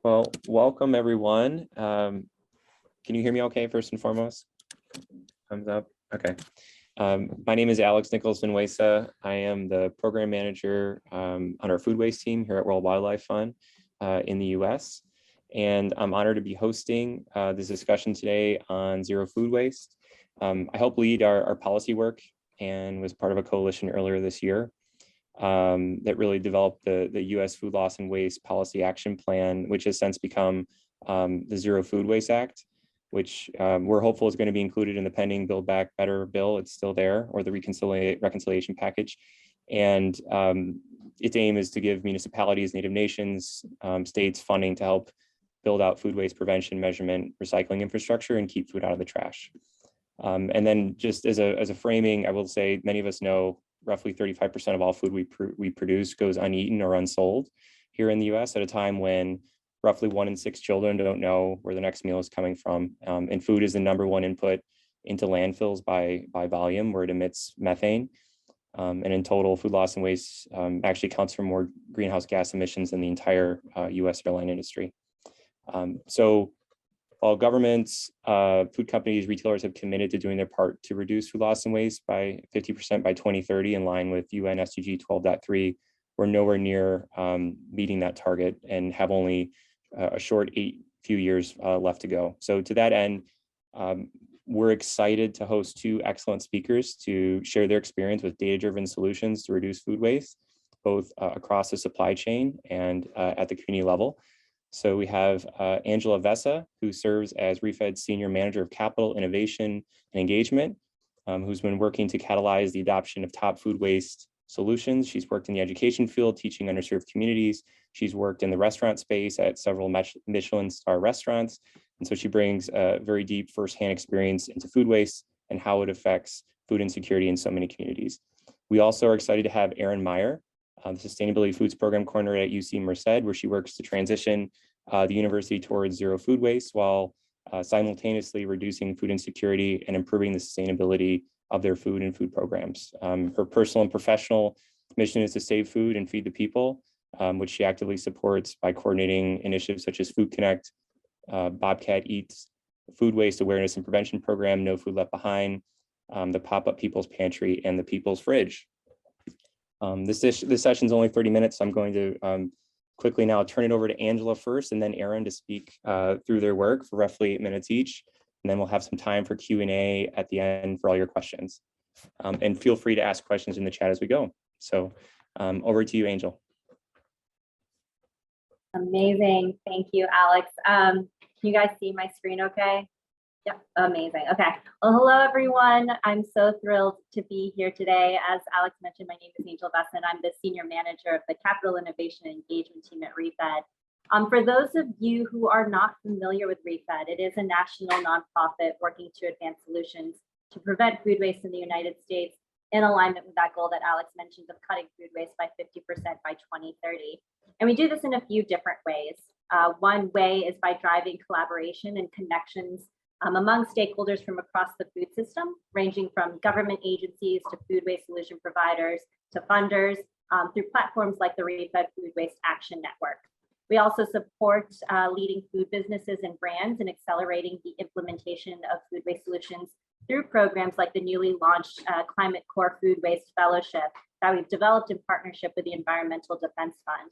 Well, welcome everyone. Can you hear me okay, first and foremost? Thumbs up. Okay. My name is Alex Nicholson-Wesa. I am the program manager on our food waste team here at World Wildlife Fund in the US. And I'm honored to be hosting this discussion today on zero food waste. I help lead our policy work and was part of a coalition earlier this year that really developed the US Food Loss and Waste Policy Action Plan, which has since become the Zero Food Waste Act, which we're hopeful is going to be included in the pending Build Back Better bill. It's still there, or the reconciliation package. And its aim is to give municipalities, Native nations, states funding to help build out food waste prevention, measurement, recycling infrastructure, and keep food out of the trash. And then just as a framing, I will say many of us know roughly 35% of all food we produce goes uneaten or unsold here in the US at a time when roughly 1 in 6 children don't know where the next meal is coming from. And food is the #1 input into landfills by volume, where it emits methane. And in total, food loss and waste actually counts for more greenhouse gas emissions than the entire US airline industry. So while governments, food companies, retailers have committed to doing their part to reduce food loss and waste by 50% by 2030, in line with UN SDG 12.3, we're nowhere near meeting that target and have only a short few years left to go. So to that end, we're excited to host 2 excellent speakers to share their experience with data-driven solutions to reduce food waste, both across the supply chain and at the community level. So we have Angela Vessa, who serves as Re-Fed's Senior Manager of Capital, Innovation, and Engagement, who's been working to catalyze the adoption of top food waste solutions. She's worked in the education field, teaching underserved communities. She's worked in the restaurant space at several Michelin star restaurants. And so she brings a very deep firsthand experience into food waste and how it affects food insecurity in so many communities. We also are excited to have Erin Meyer, the Sustainability Foods Program Coordinator at UC Merced, where she works to transition the university towards zero food waste while simultaneously reducing food insecurity and improving the sustainability of their food and food programs. Her personal and professional mission is to save food and feed the people, which she actively supports by coordinating initiatives such as Food Connect, Bobcat Eats, Food Waste Awareness and Prevention Program, No Food Left Behind, the Pop-Up People's Pantry, and the People's Fridge. This session is only 30 minutes, so I'm going to quickly now turn it over to Angela first, and then Erin to speak through their work for roughly 8 minutes each. And then we'll have some time for Q&A at the end for all your questions. And feel free to ask questions in the chat as we go. So over to you, Angel. Amazing. Thank you, Alex. Can you guys see my screen okay? Yeah, amazing. Okay. Well, hello, everyone. I'm so thrilled to be here today. As Alex mentioned, my name is Angel Vessa, and I'm the Senior Manager of the Capital Innovation and Engagement team at Re-Fed. For those of you who are not familiar with Re-Fed, it is a national nonprofit working to advance solutions to prevent food waste in the United States, in alignment with that goal that Alex mentioned of cutting food waste by 50% by 2030. And we do this in a few different ways. One way is by driving collaboration and connections among stakeholders from across the food system, ranging from government agencies to food waste solution providers to funders, through platforms like the Re-Fed Food Waste Action Network. We also support leading food businesses and brands in accelerating the implementation of food waste solutions through programs like the newly launched Climate Core Food Waste Fellowship that we've developed in partnership with the Environmental Defense Fund.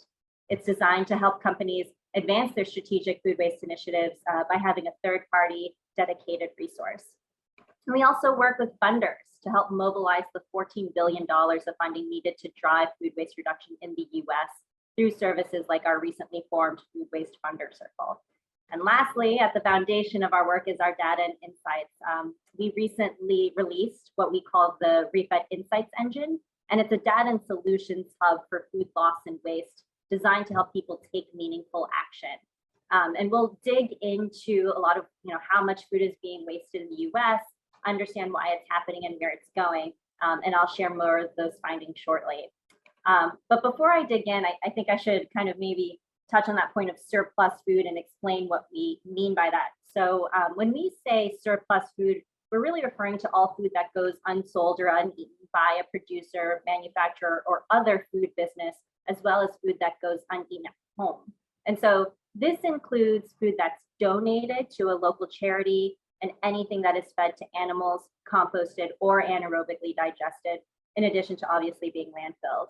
It's designed to help companies advance their strategic food waste initiatives by having a third-party dedicated resource. And we also work with funders to help mobilize the $14 billion of funding needed to drive food waste reduction in the US through services like our recently formed Food Waste Funder Circle. And lastly, at the foundation of our work is our data and insights. We recently released what we call the Re-Fed Insights Engine, and it's a data and solutions hub for food loss and waste designed to help people take meaningful action. And we'll dig into a lot of how much food is being wasted in the US, understand why it's happening and where it's going, and I'll share more of those findings shortly. But before I dig in, I think I should kind of maybe touch on that point of surplus food and explain what we mean by that. So when we say surplus food, we're really referring to all food that goes unsold or uneaten by a producer, manufacturer, or other food business, as well as food that goes uneaten at home. And so This includes food that's donated to a local charity and anything that is fed to animals, composted, or anaerobically digested, in addition to obviously being landfilled.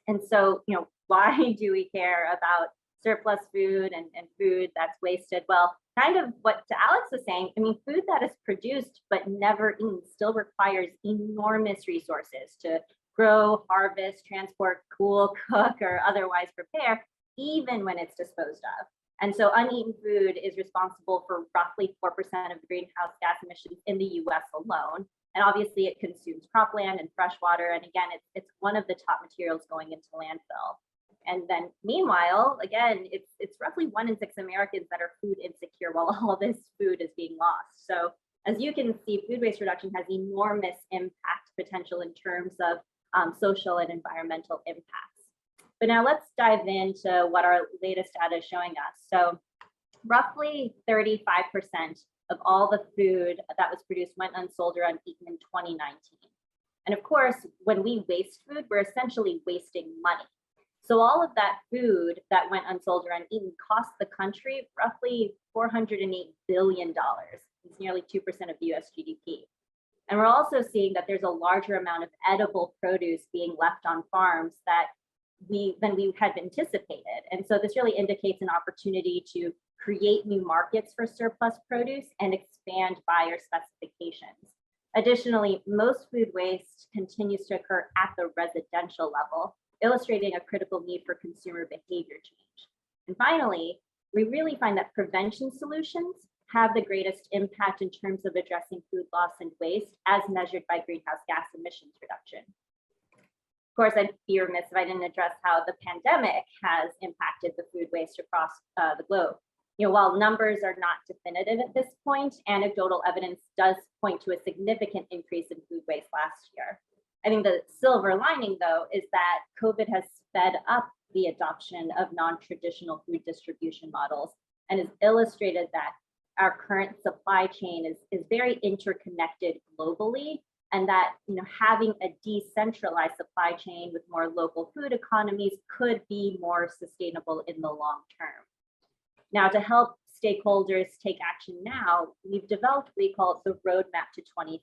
And so, why do we care about surplus food and food that's wasted? Well, kind of what Alex was saying, food that is produced but never eaten still requires enormous resources to grow, harvest, transport, cool, cook, or otherwise prepare, even when it's disposed of. And so uneaten food is responsible for roughly 4% of the greenhouse gas emissions in the US alone. And obviously it consumes cropland and fresh water. And again, it's one of the top materials going into landfill. And then meanwhile, again, it's roughly 1 in 6 Americans that are food insecure while all this food is being lost. So as you can see, food waste reduction has enormous impact potential in terms of social and environmental impacts. But now let's dive into what our latest data is showing us. So roughly 35% of all the food that was produced went unsold or uneaten in 2019. And of course, when we waste food, we're essentially wasting money. So all of that food that went unsold or uneaten cost the country roughly $408 billion. It's nearly 2% of the US GDP. And we're also seeing that there's a larger amount of edible produce being left on farms than we had anticipated. And so this really indicates an opportunity to create new markets for surplus produce and expand buyer specifications. Additionally, most food waste continues to occur at the residential level, illustrating a critical need for consumer behavior change. And finally, we really find that prevention solutions have the greatest impact in terms of addressing food loss and waste as measured by greenhouse gas emissions reduction. Of course, I'd be remiss if I didn't address how the pandemic has impacted the food waste across the globe. While numbers are not definitive at this point, anecdotal evidence does point to a significant increase in food waste last year. I think the silver lining, though, is that COVID has sped up the adoption of non-traditional food distribution models and has illustrated that our current supply chain is very interconnected globally, and that having a decentralized supply chain with more local food economies could be more sustainable in the long term. Now, to help stakeholders take action now, we've developed what we call the Roadmap to 2030.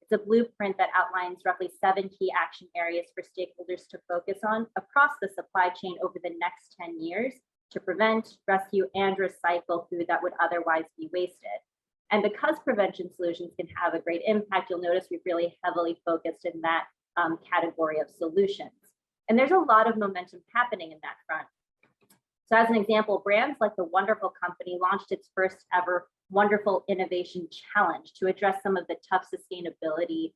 It's a blueprint that outlines roughly 7 key action areas for stakeholders to focus on across the supply chain over the next 10 years to prevent, rescue, and recycle food that would otherwise be wasted. And because prevention solutions can have a great impact, you'll notice we've really heavily focused in that category of solutions. And there's a lot of momentum happening in that front. So as an example, brands like the Wonderful Company launched its first ever Wonderful Innovation Challenge to address some of the tough sustainability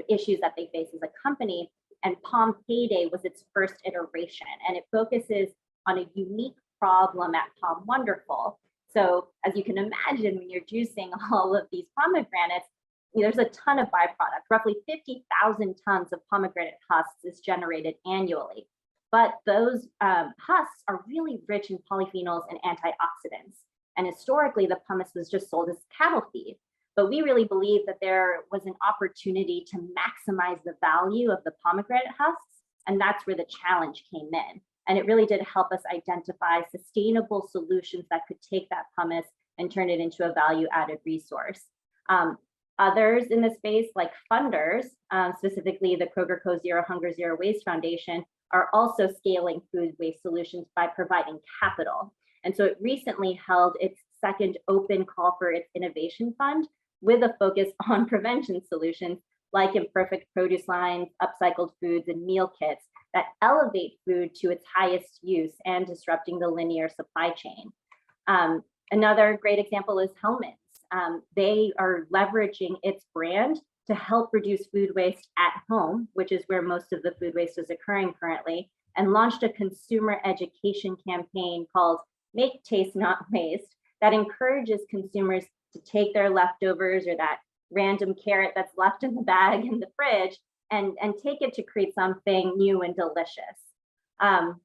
issues that they face as a company. And Palm Payday was its first iteration, and it focuses on a unique problem at Palm Wonderful. So as you can imagine, when you're juicing all of these pomegranates, there's a ton of byproduct. Roughly 50,000 tons of pomegranate husks is generated annually. But those husks are really rich in polyphenols and antioxidants. And historically, the pumice was just sold as cattle feed. But we really believe that there was an opportunity to maximize the value of the pomegranate husks. And that's where the challenge came in. And it really did help us identify sustainable solutions that could take that pumice and turn it into a value-added resource. Others in the space, like funders, specifically the Kroger Co. Zero Hunger Zero Waste Foundation, are also scaling food waste solutions by providing capital. And so it recently held its second open call for its innovation fund with a focus on prevention solutions like imperfect produce lines, upcycled foods, and meal kits that elevate food to its highest use and disrupting the linear supply chain. Another great example is Hellmann's. They are leveraging its brand to help reduce food waste at home, which is where most of the food waste is occurring currently, and launched a consumer education campaign called Make Taste Not Waste that encourages consumers to take their leftovers or that random carrot that's left in the bag in the fridge and take it to create something new and delicious. So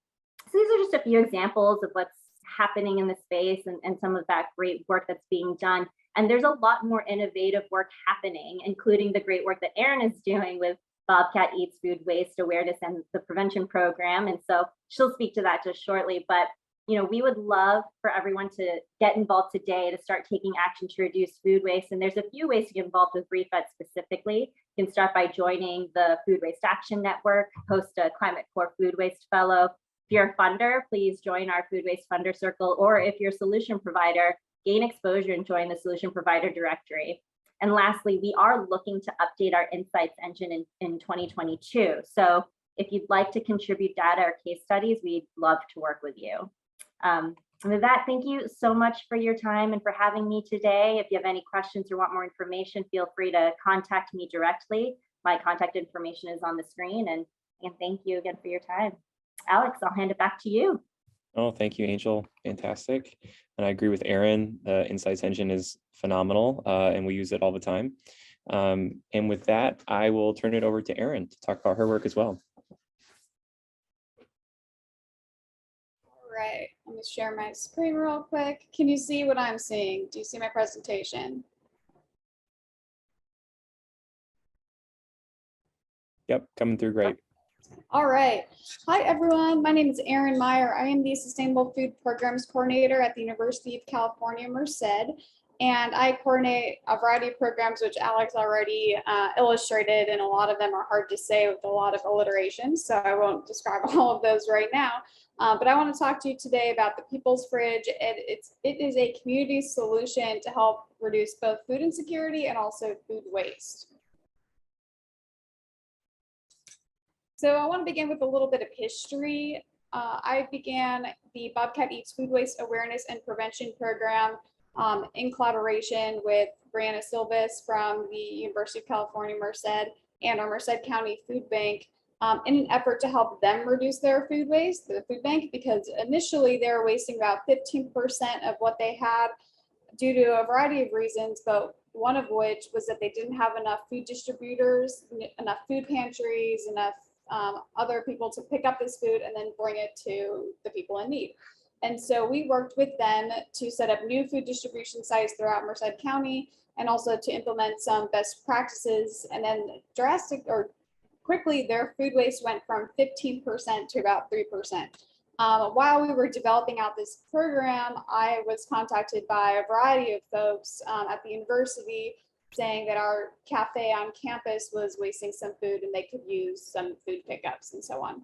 these are just a few examples of what's happening in the space and some of that great work that's being done. And there's a lot more innovative work happening, including the great work that Erin is doing with Bobcat Eats Food Waste Awareness and the Prevention Program. And so she'll speak to that just shortly. But we would love for everyone to get involved today to start taking action to reduce food waste. And there's a few ways to get involved with Re-Fed specifically. You can start by joining the Food Waste Action Network, host a Climate Corps Food Waste Fellow. If you're a funder, please join our Food Waste Funder Circle, or if you're a solution provider, gain exposure and join the Solution Provider Directory. And lastly, we are looking to update our insights engine in 2022. So if you'd like to contribute data or case studies, we'd love to work with you. And with that, thank you so much for your time and for having me today. If you have any questions or want more information, feel free to contact me directly. My contact information is on the screen, and thank you again for your time. Alex, I'll hand it back to you. Oh, thank you, Angel. Fantastic. And I agree with Erin. The Insights Engine is phenomenal, and we use it all the time. And with that, I will turn it over to Erin to talk about her work as well. All right, let me share my screen real quick. Can you see what I'm seeing? Do you see my presentation? Yep, coming through great. All right. Hi, everyone. My name is Erin Meyer. I am the Sustainable Food Programs Coordinator at the University of California, Merced, and I coordinate a variety of programs, which Alex already illustrated, and a lot of them are hard to say with a lot of alliteration, so I won't describe all of those right now. But I want to talk to you today about the People's Fridge. It is a community solution to help reduce both food insecurity and also food waste. So I want to begin with a little bit of history. I began the Bobcat Eats Food Waste Awareness and Prevention Program in collaboration with Brianna Silvis from the University of California, Merced, and our Merced County Food Bank in an effort to help them reduce their food waste, the food bank, because initially they were wasting about 15% of what they had due to a variety of reasons, but one of which was that they didn't have enough food distributors, enough food pantries, enough other people to pick up this food and then bring it to the people in need. And so we worked with them to set up new food distribution sites throughout Merced County, and also to implement some best practices. And then quickly their food waste went from 15% to about 3%. While we were developing out this program, I was contacted by a variety of folks at the university saying that our cafe on campus was wasting some food and they could use some food pickups and so on.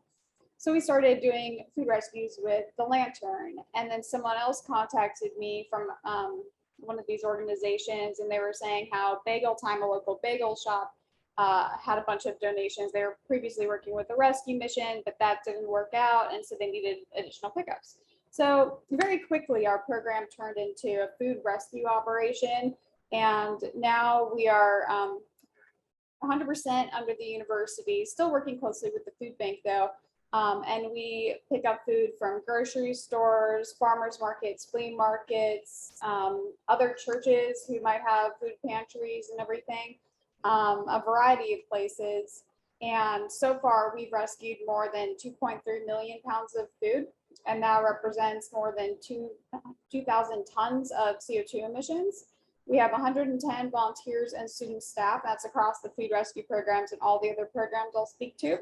So we started doing food rescues with the Lantern, and then someone else contacted me from one of these organizations, and they were saying how Bagel Time, a local bagel shop, had a bunch of donations. They were previously working with the rescue mission, but that didn't work out, and so they needed additional pickups. So very quickly, our program turned into a food rescue operation. And now we are 100% under the university, still working closely with the food bank though. And we pick up food from grocery stores, farmers markets, flea markets, other churches who might have food pantries and everything, a variety of places. And so far we've rescued more than 2.3 million pounds of food, and that represents more than 2,000 tons of CO2 emissions. We have 110 volunteers and student staff. That's across the food rescue programs and all the other programs I'll speak to.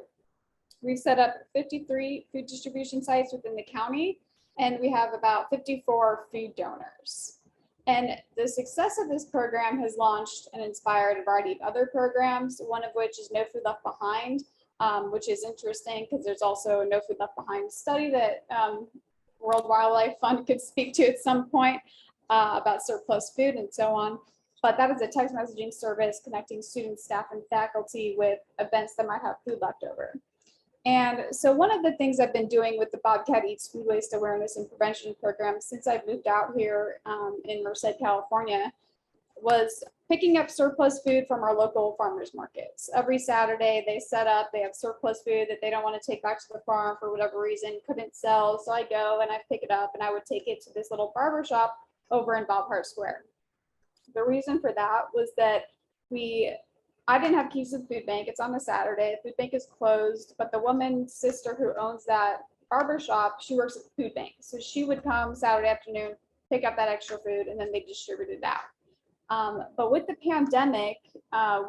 We've set up 53 food distribution sites within the county, and we have about 54 food donors. And the success of this program has launched and inspired a variety of other programs, one of which is No Food Left Behind, which is interesting because there's also a No Food Left Behind study that World Wildlife Fund could speak to at some point. About surplus food and so on. But that is a text messaging service connecting students, staff, and faculty with events that might have food left over. And so one of the things I've been doing with the Bobcat Eats Food Waste Awareness and Prevention Program since I've moved out here in Merced, California, was picking up surplus food from our local farmers markets. Every Saturday they set up, they have surplus food that they don't want to take back to the farm for whatever reason, couldn't sell. So I go and I pick it up and I would take it to this little barber shop over in Bob Hart Square. The reason for that was that I didn't have keys to the food bank. It's on a Saturday. The food bank is closed, but the woman's sister who owns that barber shop, she works at the food bank. So she would come Saturday afternoon, pick up that extra food, and then they distribute it out. But with the pandemic,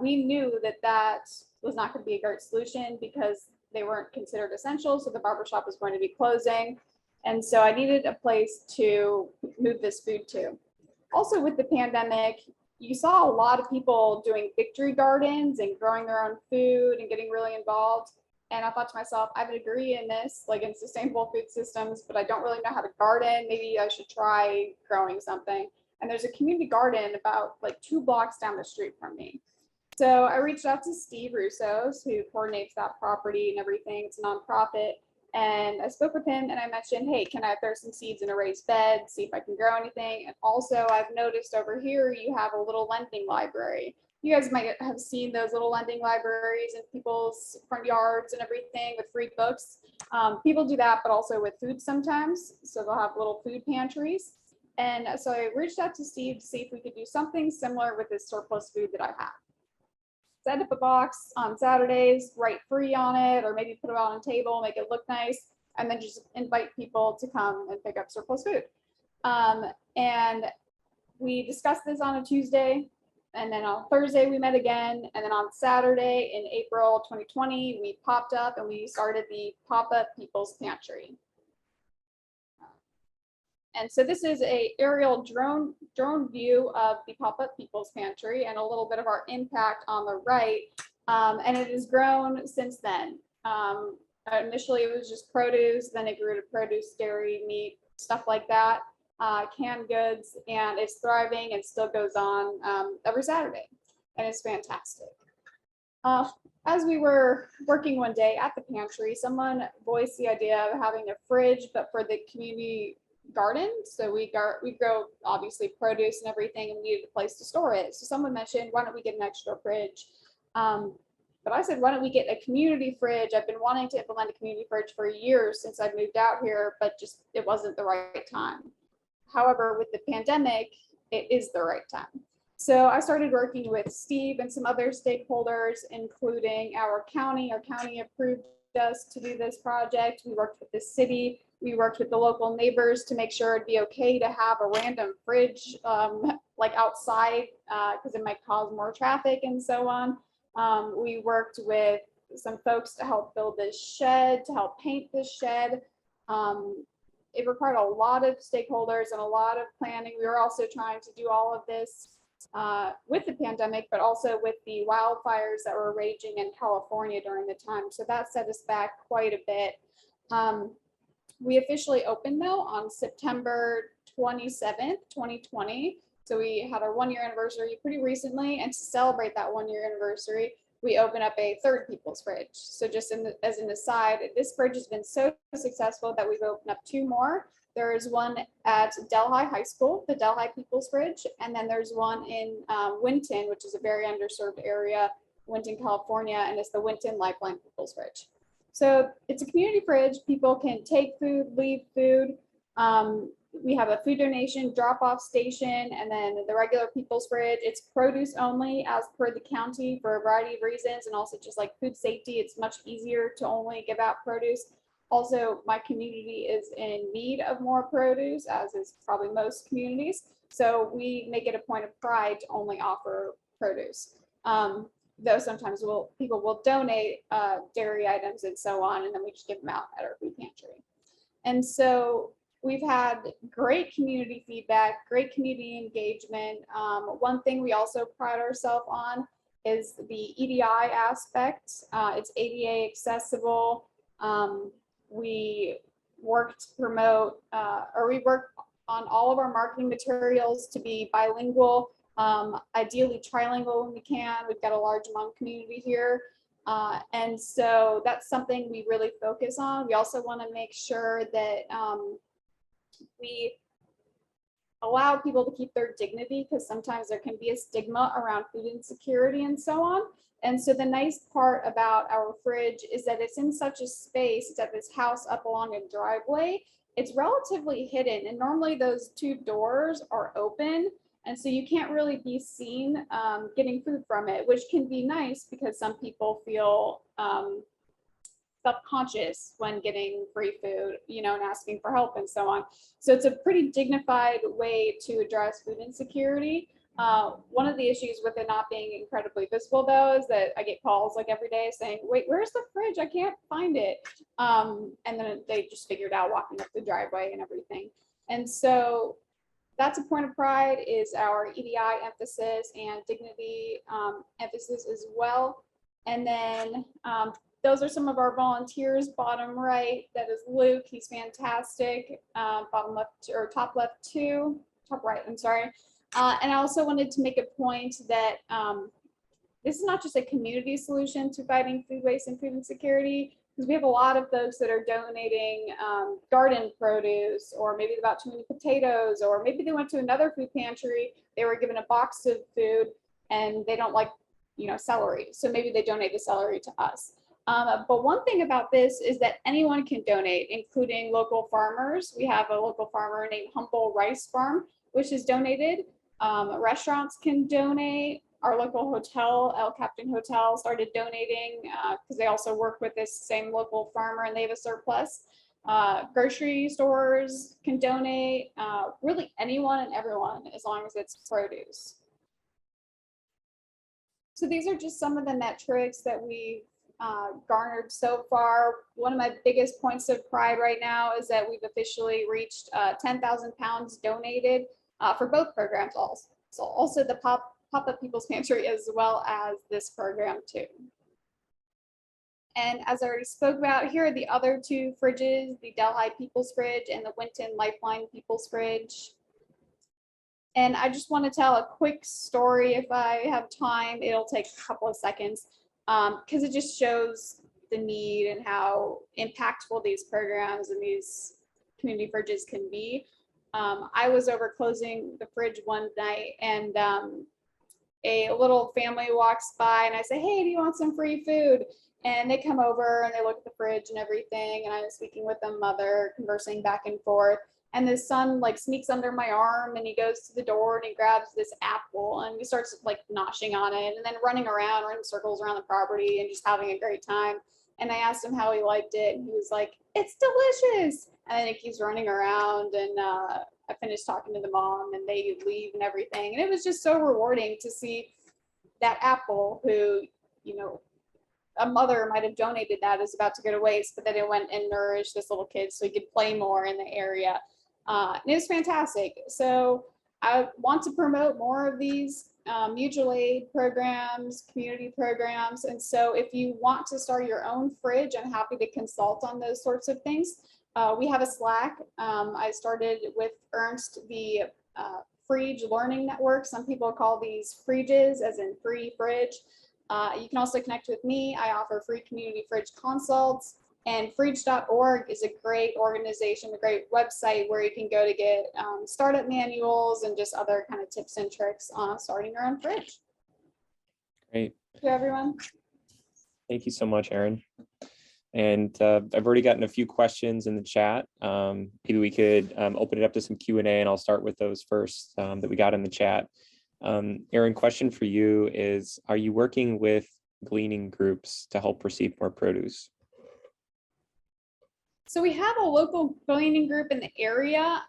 we knew that that was not going to be a great solution because they weren't considered essential. So the barber shop was going to be closing. And so I needed a place to move this food to. Also with the pandemic, you saw a lot of people doing victory gardens and growing their own food and getting really involved. And I thought to myself, I have a degree in this, like in sustainable food systems, but I don't really know how to garden. Maybe I should try growing something. And there's a community garden about like 2 blocks down the street from me. So I reached out to Steve Russos, who coordinates that property and everything. It's a nonprofit. And I spoke with him and I mentioned, hey, can I throw some seeds in a raised bed, see if I can grow anything? And also I've noticed over here, you have a little lending library. You guys might have seen those little lending libraries in people's front yards and everything with free books. People do that, but also with food sometimes. So they'll have little food pantries. And so I reached out to Steve to see if we could do something similar with this surplus food that I have. Set up a box on Saturdays, write free on it, or maybe put it on a table, make it look nice, and then just invite people to come and pick up surplus food. And we discussed this on a Tuesday, and then on Thursday we met again, and then on Saturday in April 2020, we popped up and we started the pop-up People's Pantry. And so this is a aerial drone view of the pop-up People's Pantry and a little bit of our impact on the right. And it has grown since then. Initially it was just produce, then it grew to produce, dairy, meat, stuff like that, canned goods, and it's thriving and still goes on every Saturday, and it's fantastic. As we were working one day at the pantry, someone voiced the idea of having a fridge, but for the community garden. So we grow obviously produce and everything, and we needed a place to store it. So someone mentioned, why don't we get an extra fridge? But I said, why don't we get a community fridge? I've been wanting to implement a community fridge for years since I moved out here, but just it wasn't the right time. However, with the pandemic, it is the right time. So I started working with Steve and some other stakeholders, including our county. Our county approved us to do this project. We worked with the city. We worked with the local neighbors to make sure it'd be okay to have a random fridge like outside because it might cause more traffic and so on. We worked with some folks to help build this shed, to help paint this shed. It required a lot of stakeholders and a lot of planning. We were also trying to do all of this with the pandemic, but also with the wildfires that were raging in California during the time. So that set us back quite a bit. We officially opened though on September 27th, 2020. So we had our 1-year anniversary pretty recently, and to celebrate that 1-year anniversary, we opened up a third People's Fridge. So just as an aside, this fridge has been so successful that we've opened up 2 more. There is one at Delhi High School, the Delhi People's Fridge, and then there's one in Winton, which is a very underserved area, Winton, California, and it's the Winton Lifeline People's Fridge. So it's a community fridge. People can take food, leave food. We have a food donation drop-off station, and then the regular People's Fridge. It's produce only as per the county for a variety of reasons, and also just like food safety, it's much easier to only give out produce. Also, my community is in need of more produce, as is probably most communities. So we make it a point of pride to only offer produce. Though sometimes people will donate dairy items and so on, and then we just give them out at our food pantry. And so we've had great community feedback, great community engagement. One thing we also pride ourselves on is the EDI aspect. It's ADA accessible. We work to promote, we work on all of our marketing materials to be bilingual, ideally trilingual when we can. We've got a large Hmong community here. And so that's something we really focus on. We also want to make sure that we allow people to keep their dignity, because sometimes there can be a stigma around food insecurity and so on. And so the nice part about our fridge is that it's in such a space, it's at this house up along a driveway. It's relatively hidden, and normally those 2 doors are open. And so you can't really be seen getting food from it, which can be nice because some people feel self-conscious when getting free food, and asking for help and so on. So it's a pretty dignified way to address food insecurity. One of the issues with it not being incredibly visible though is that I get calls like every day saying, wait, where's the fridge? I can't find it. And then they just figured out walking up the driveway and everything. And so that's a point of pride, is our EDI emphasis and dignity emphasis as well. And then those are some of our volunteers. Bottom right, that is Luke. He's fantastic. Bottom left, or top left too. Top right, I'm sorry. And I also wanted to make a point that this is not just a community solution to fighting food waste and food insecurity, because we have a lot of folks that are donating garden produce, or maybe they bought too many potatoes, or maybe they went to another food pantry, they were given a box of food and they don't like, celery. So maybe they donate the celery to us. But one thing about this is that anyone can donate, including local farmers. We have a local farmer named Humble Rice Farm, which is donated. Restaurants can donate. Our local hotel, El Captain Hotel, started donating because they also work with this same local farmer and they have a surplus. Grocery stores can donate. Really anyone and everyone, as long as it's produce. So these are just some of the metrics that we've garnered so far. One of my biggest points of pride right now is that we've officially reached 10,000 pounds donated for both programs also. So also the Pop-Up People's Pantry, as well as this program too. And as I already spoke about, here are the other two fridges, the Delhi People's Fridge and the Winton Lifeline People's Fridge. And I just want to tell a quick story if I have time. It'll take a couple of seconds because it just shows the need and how impactful these programs and these community fridges can be. I was over closing the fridge one night and a little family walks by and I say, hey, do you want some free food? And they come over and they look at the fridge and everything. And I'm speaking with the mother, conversing back and forth. And the son like sneaks under my arm and he goes to the door and he grabs this apple and he starts like noshing on it and then running circles around the property and just having a great time. And I asked him how he liked it and he was like, it's delicious. And then he keeps running around and I finished talking to the mom and they leave and everything. And it was just so rewarding to see that apple who, a mother might have donated that is about to go to waste, but then it went and nourished this little kid so he could play more in the area. And it was fantastic. So I want to promote more of these mutual aid programs, community programs. And so if you want to start your own fridge, I'm happy to consult on those sorts of things. We have a Slack. I started with Ernst, the Fridge Learning Network. Some people call these fridges, as in free fridge. You can also connect with me. I offer free community fridge consults, and fridge.org is a great organization, a great website where you can go to get startup manuals and just other kind of tips and tricks on starting your own fridge. Great. To everyone. Thank you so much, Erin. And I've already gotten a few questions in the chat. Maybe we could open it up to some Q&A, and I'll start with those first that we got in the chat. Erin, question for you is, are you working with gleaning groups to help receive more produce? So we have a local gleaning group in the area.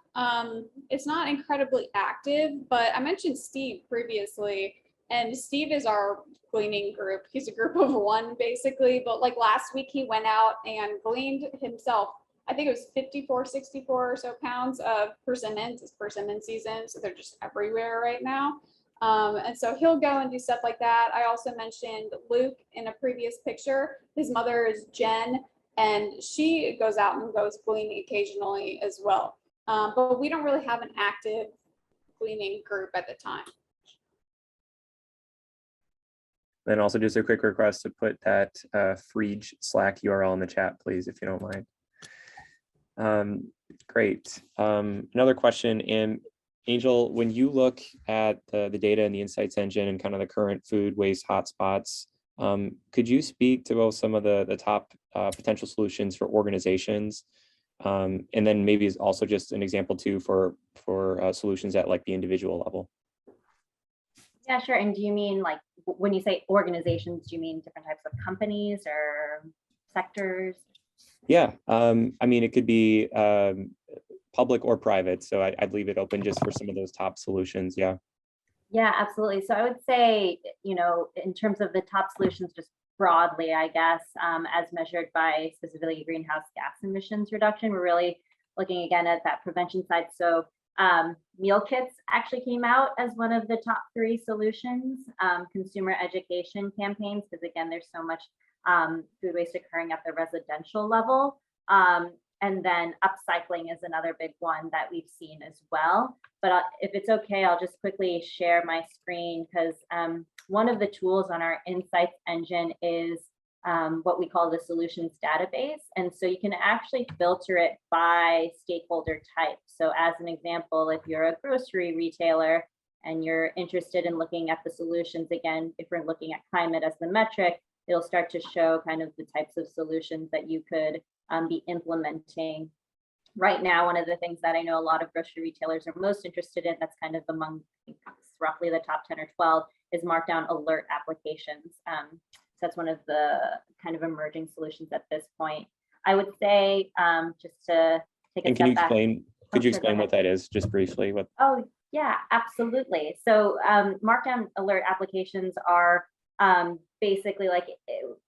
It's not incredibly active, but I mentioned Steve previously, and Steve is our gleaning group. He's a group of one basically, but like last week he went out and gleaned himself. I think it was 54, 64 or so pounds of persimmons. It's persimmon season, so they're just everywhere right now. And so he'll go and do stuff like that. I also mentioned Luke in a previous picture. His mother is Jen, and she goes out and goes gleaning occasionally as well. But we don't really have an active gleaning group at the time. Then also just a quick request to put that Fridge Slack URL in the chat, please, if you don't mind. Great. Another question, and Angel, when you look at the data and the insights engine and kind of the current food waste hotspots, could you speak to both some of the top potential solutions for organizations, and then maybe also just an example too for solutions at like the individual level? Yeah, sure. And do you mean like when you say organizations, do you mean different types of companies or sectors? Yeah, I mean, it could be public or private, so I'd leave it open just for some of those top solutions. Yeah. Yeah, absolutely. So I would say, in terms of the top solutions, just broadly, I guess, as measured by specifically greenhouse gas emissions reduction, we're really looking again at that prevention side. So meal kits actually came out as one of the top 3 solutions. Consumer education campaigns, because again, there's so much food waste occurring at the residential level. And then upcycling is another big one that we've seen as well. But if it's okay, I'll just quickly share my screen, because one of the tools on our insights engine is what we call the solutions database. And so you can actually filter it by stakeholder type. So as an example, if you're a grocery retailer and you're interested in looking at the solutions, again, if we're looking at climate as the metric, it'll start to show kind of the types of solutions that you could be implementing. Right now, one of the things that I know a lot of grocery retailers are most interested in, that's kind of among, I think, roughly the top 10 or 12, is markdown alert applications. So that's one of the kind of emerging solutions at this point. I would say, just to take a And can you step back. explain, could you Sure, go explain ahead. what that is, just briefly? What? Oh, yeah, absolutely. So markdown alert applications are basically like,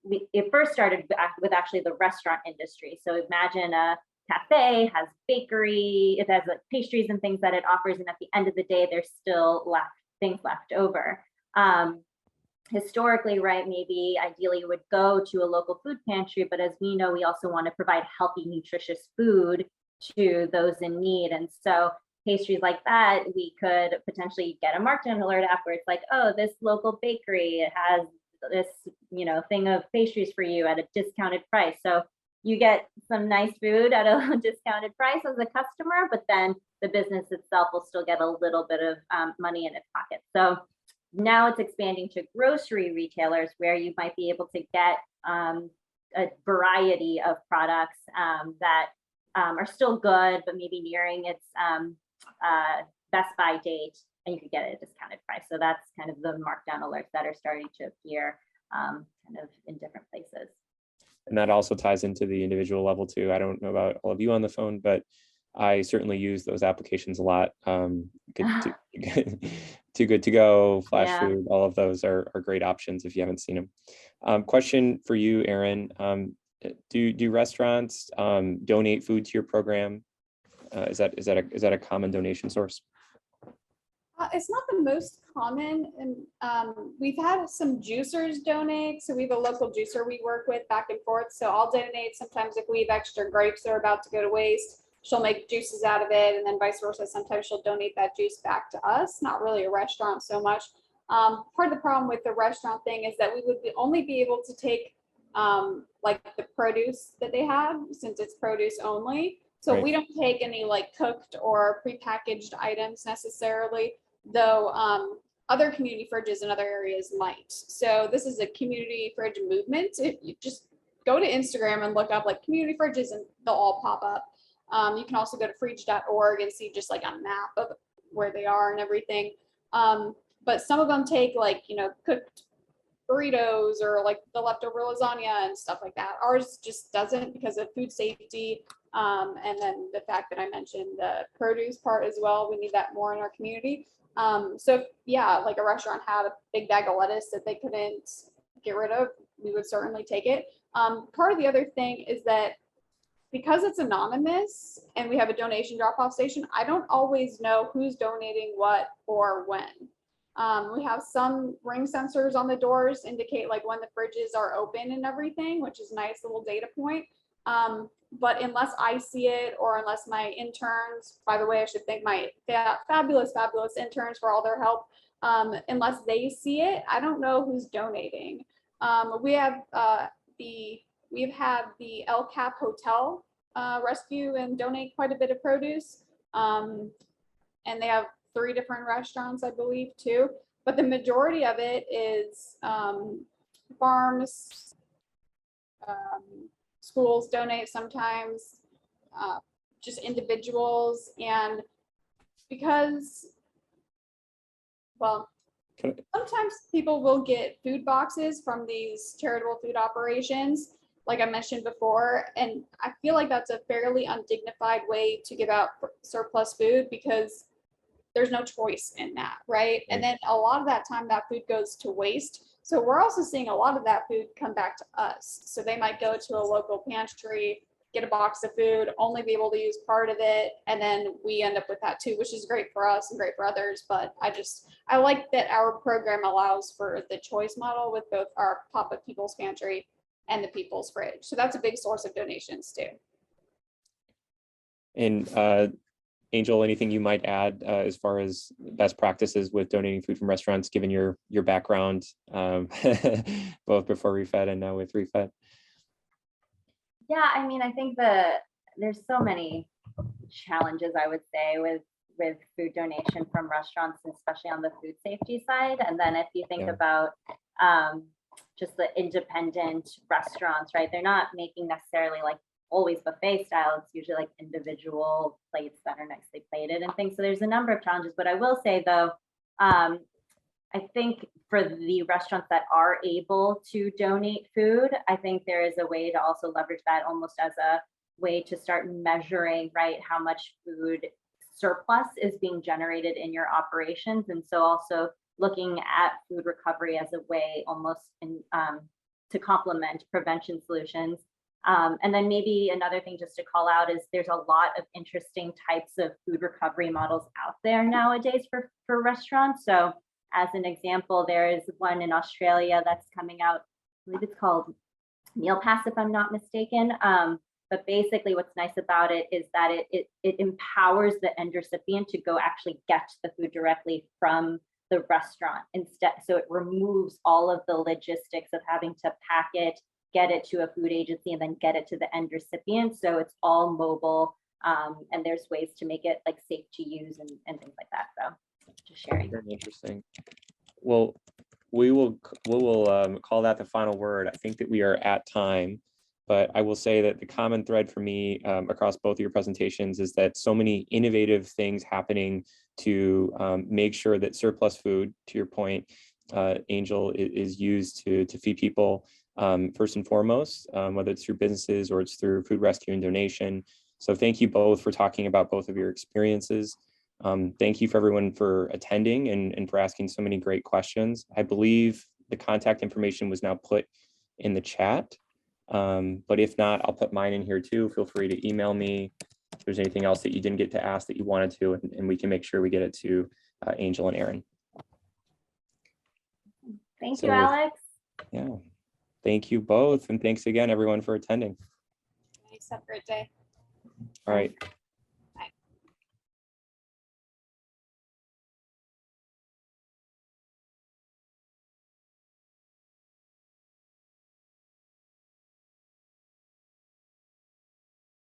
it first started with actually the restaurant industry. So imagine a cafe has bakery, it has like pastries and things that it offers, and at the end of the day, there's still things left over. Historically, right, maybe ideally you would go to a local food pantry, but as we know, we also want to provide healthy, nutritious food to those in need. And so pastries like that, we could potentially get a markdown alert app where it's like, oh, this local bakery has this, thing of pastries for you at a discounted price. So you get some nice food at a discounted price as a customer, but then the business itself will still get a little bit of money in its pocket. So now it's expanding to grocery retailers, where you might be able to get a variety of products that are still good, but maybe nearing its best by date, and you could get it at a discounted price. So that's kind of the markdown alerts that are starting to appear kind of in different places. And that also ties into the individual level too. I don't know about all of you on the phone, but I certainly use those applications a lot. Too Good to Go, Flash Yeah. Food, all of those are great options if you haven't seen them. Question for you, Erin. Do restaurants donate food to your program? Is that a common donation source? It's not the most common, and we've had some juicers donate. So we have a local juicer we work with back and forth. So I'll donate sometimes if we have extra grapes that are about to go to waste. She'll make juices out of it, and then vice versa. Sometimes she'll donate that juice back to us. Not really a restaurant so much. Part of the problem with the restaurant thing is that we would only be able to take like the produce that they have, since it's produce only. So Right. we don't take any like cooked or prepackaged items necessarily, though other community fridges in other areas might. So this is a community fridge movement. If you just go to Instagram and look up like community fridges, and they'll all pop up. You can also go to freege.org and see just like a map of where they are and everything. But some of them take like, cooked burritos or like the leftover lasagna and stuff like that. Ours just doesn't, because of food safety. And then the fact that I mentioned the produce part as well, we need that more in our community. So if, yeah, like a restaurant had a big bag of lettuce that they couldn't get rid of, we would certainly take it. Part of the other thing is that because it's anonymous and we have a donation drop-off station, I don't always know who's donating what or when. We have some ring sensors on the doors indicate like when the fridges are open and everything, which is a nice little data point. But unless I see it, or unless my interns, by the way, I should thank my fabulous interns for all their help. Unless they see it, I don't know who's donating. We've had the El Cap Hotel rescue and donate quite a bit of produce. And they have 3 different restaurants, I believe, too. But the majority of it is farms, schools donate sometimes, just individuals. And because, well, sometimes people will get food boxes from these charitable food operations, like I mentioned before, and I feel like that's a fairly undignified way to give out surplus food, because there's no choice in that, right? And then a lot of that time that food goes to waste. So we're also seeing a lot of that food come back to us. So they might go to a local pantry, get a box of food, only be able to use part of it, and then we end up with that too, which is great for us and great for others. But I like that our program allows for the choice model with both our pop-up People's Pantry and the People's Fridge. So that's a big source of donations too. And Angel, anything you might add as far as best practices with donating food from restaurants, given your background, both before Refed and now with Refed? Yeah, I mean, I think there's so many challenges, I would say, with food donation from restaurants, especially on the food safety side. And then if you think about just the independent restaurants, right? They're not making necessarily like always buffet style. It's usually like individual plates that are nicely plated and things. So there's a number of challenges. But I will say though, I think for the restaurants that are able to donate food, I think there is a way to also leverage that almost as a way to start measuring, right, how much food surplus is being generated in your operations. And so also looking at food recovery as a way almost to complement prevention solutions. And then maybe another thing just to call out is there's a lot of interesting types of food recovery models out there nowadays for restaurants. So as an example, there is one in Australia that's coming out, I believe it's called Meal Pass, if I'm not mistaken. But basically what's nice about it is that it empowers the end recipient to go actually get the food directly from the restaurant instead. So it removes all of the logistics of having to pack it, get it to a food agency, and then get it to the end recipient. So it's all mobile, and there's ways to make it like safe to use and things like that. So just sharing. Very interesting. Well, we will call that the final word. I think that we are at time, but I will say that the common thread for me across both of your presentations is that so many innovative things happening to make sure that surplus food, to your point, Angel, is used to feed people first and foremost, whether it's through businesses or it's through food rescue and donation. So thank you both for talking about both of your experiences. Thank you for everyone for attending and for asking so many great questions. I believe the contact information was now put in the chat, but if not, I'll put mine in here too. Feel free to email me if there's anything else that you didn't get to ask that you wanted to, and we can make sure we get it to Angel and Aaron. Thank you, Alex. Yeah, thank you both. And thanks again, everyone, for attending. Thanks, have a great day. All right.